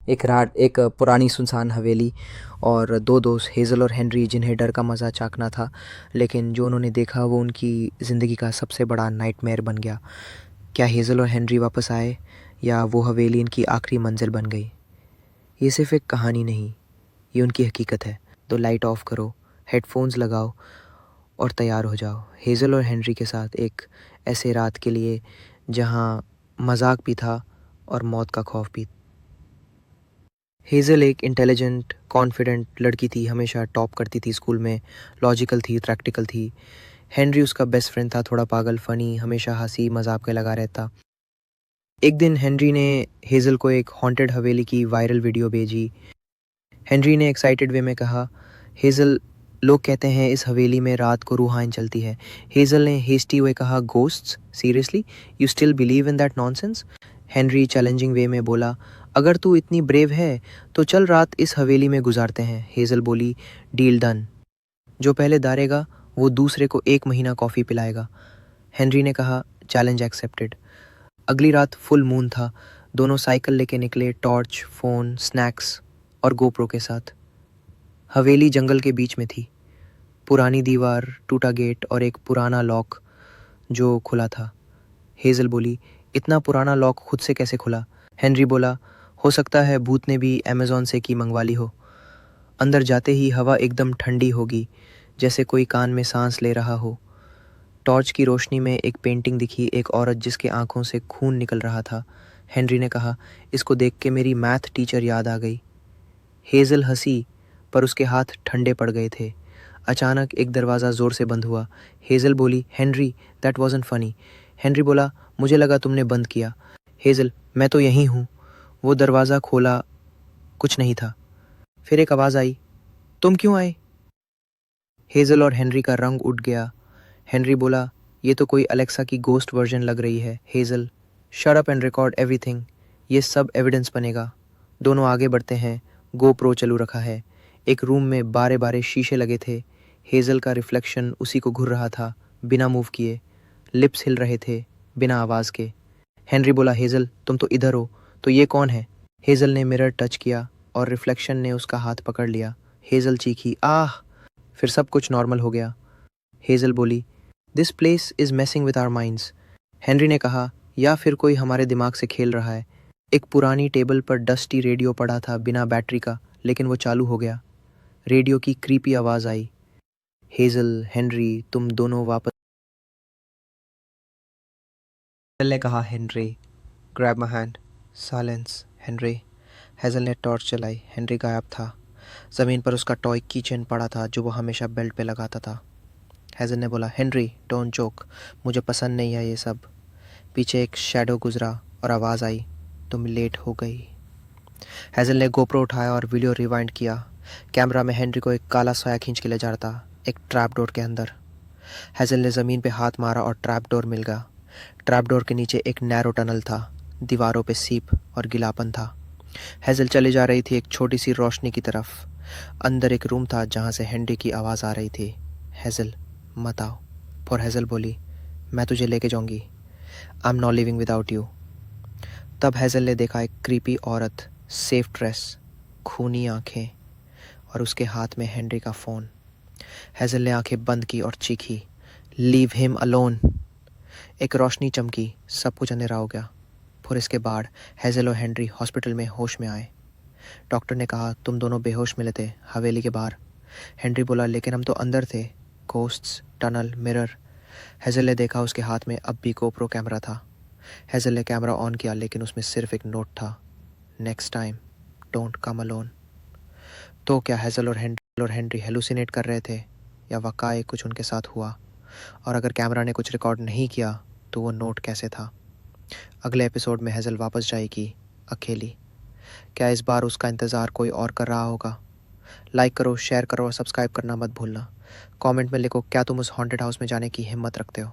एक पुरानी सुनसान हवेली और दो दोस्त हेज़ल और हेनरी जिन्हें डर का मज़ा चाखना था, लेकिन जो उन्होंने देखा वो उनकी ज़िंदगी का सबसे बड़ा नाइटमेयर बन गया। क्या हेज़ल और हेनरी वापस आए या वो हवेली इनकी आखिरी मंजिल बन गई? ये सिर्फ एक कहानी नहीं, ये उनकी हकीकत है। तो लाइट ऑफ करो, हेडफोन्स लगाओ और तैयार हो जाओ हेज़ल और हेनरी के साथ एक ऐसे रात के लिए जहाँ मजाक भी था और मौत का खौफ भी। हेज़ल एक इंटेलिजेंट कॉन्फिडेंट लड़की थी, हमेशा टॉप करती थी स्कूल में, लॉजिकल थी, प्रैक्टिकल थी। हेनरी उसका बेस्ट फ्रेंड था, थोड़ा पागल, फ़नी, हमेशा हंसी मजाक में लगा रहता। एक दिन हेनरी ने हेज़ल को एक हॉन्टेड हवेली की वायरल वीडियो भेजी। हेनरी ने एक्साइटेड वे में कहा, हेज़ल, लोग कहते हैं इस हवेली में रात को रूहानी चलती है। हेज़ल ने हेस्टी हुए कहा, ghosts? Seriously? You still believe in that nonsense? Henry challenging way में बोला, अगर तू इतनी ब्रेव है तो चल रात इस हवेली में गुजारते हैं। हेज़ल बोली, डील डन। जो पहले दारेगा वो दूसरे को 1 महीना कॉफ़ी पिलाएगा। हेनरी ने कहा, चैलेंज एक्सेप्टेड। अगली रात फुल मून था। दोनों साइकिल लेके निकले, टॉर्च, फ़ोन, स्नैक्स और गोप्रो के साथ। हवेली जंगल के बीच में थी। पुरानी दीवार, टूटा गेट और एक पुराना लॉक जो खुला था। हेज़ल बोली, इतना पुराना लॉक खुद से कैसे खुला? हेनरी बोला, हो सकता है भूत ने भी अमेज़न से की मंगवा ली हो। अंदर जाते ही हवा एकदम ठंडी होगी, जैसे कोई कान में सांस ले रहा हो। टॉर्च की रोशनी में एक पेंटिंग दिखी, एक औरत जिसके आंखों से खून निकल रहा था। हेनरी ने कहा, इसको देख के मेरी मैथ टीचर याद आ गई। हेज़ल हंसी, पर उसके हाथ ठंडे पड़ गए थे। अचानक एक दरवाज़ा ज़ोर से बंद हुआ। हेज़ल बोली, Henry, that wasn't funny. Henry बोला, मुझे लगा तुमने बंद किया। हेज़ल, मैं तो यहीं हूँ। वो दरवाज़ा खोला, कुछ नहीं था। फिर एक आवाज़ आई, तुम क्यों आए? हेज़ल और हेनरी का रंग उठ गया। हेनरी बोला, ये तो कोई अलेक्सा की गोस्ट वर्जन लग रही है। Hazel, shut up and record everything. ये सब एविडेंस बनेगा। दोनों आगे बढ़ते हैं। गोप्रो चालू रखा है। एक रूम में बारे बारे शीशे लगे थे। हेज़ल का रिफ्लेक्शन उसी को घूर रहा था, बिना मूव किए। लिप्स हिल रहे थे, बिना आवाज़ के। हेनरी बोला, हेज़ल, तुम तो इधर हो, तो ये कौन है? हेज़ल ने मिरर टच किया और रिफ्लेक्शन ने उसका हाथ पकड़ लिया। हेज़ल चीखी, आह! फिर सब कुछ नॉर्मल हो गया। हेज़ल बोली, this place is messing with our minds. Henry ने कहा, या फिर कोई हमारे दिमाग से खेल रहा है। एक पुरानी टेबल पर डस्टी रेडियो पड़ा था, बिना बैटरी का, लेकिन वो चालू हो गया। रेडियो की क्रीपी आवाज़ आई, हेज़ल, हेनरी, तुम दोनों वापस। हेज़ल ने कहा, Henry, grab my hand. Silence, Henry. Hazel ने टॉर्च चलाई। हेनरी गायब था। ज़मीन पर उसका टॉय की चेन पड़ा था जो वो हमेशा बेल्ट पे लगाता था। हेज़ल ने बोला, हेनरी, डोंट जोक, मुझे पसंद नहीं है ये सब। पीछे एक शैडो गुजरा और आवाज़ आई, तुम लेट हो गई। हेज़ल ने गोप्रो उठाया और वीडियो रिवाइंड किया। कैमरा में हेनरी को एक काला साया खींच के ले जा रहा था, एक ट्रैप डोर के अंदर। हेज़ल ने ज़मीन पे हाथ मारा और ट्रैप डोर मिल गया। ट्रैप डोर के नीचे एक नैरो टनल था। दीवारों पे सीप और गिलापन था। हेज़ल चली जा रही थी एक छोटी सी रोशनी की तरफ। अंदर एक रूम था जहाँ से हेनरी की आवाज़ आ रही थी, हेज़ल, मत आओ। और हेज़ल बोली, मैं तुझे लेके जाऊँगी। I am not living without you. तब हेज़ल ने देखा एक क्रीपी औरत, सेफ ड्रेस, खूनी आंखें और उसके हाथ में हेनरी का फ़ोन। हेज़ल ने आंखें बंद की और चीखी, लीव हिम अलोन। एक रोशनी चमकी, सब कुछ अंधेरा हो गया। फिर इसके बाद हेज़ल और हेनरी हॉस्पिटल में होश में आए। डॉक्टर ने कहा, तुम दोनों बेहोश मिले थे हवेली के बाहर। हेनरी बोला, लेकिन हम तो अंदर थे। Ghosts, tunnel, mirror. हेज़ल ने देखा उसके हाथ में अब भी गोप्रो कैमरा था। हेज़ल ने कैमरा ऑन किया, लेकिन उसमें सिर्फ एक नोट था, next time don't come alone. तो क्या हेज़ल और हेनरी हेलुसिनेट कर रहे थे या वाकई कुछ उनके साथ हुआ? और अगर कैमरा ने कुछ रिकॉर्ड नहीं किया तो वो नोट कैसे था? अगले एपिसोड में हेज़ल वापस जाएगी, अकेली। क्या इस बार उसका इंतज़ार कोई और कर रहा होगा? लाइक करो, शेयर करो और सब्सक्राइब करना मत भूलना। कमेंट में लिखो, क्या तुम उस हॉन्टेड हाउस में जाने की हिम्मत रखते हो?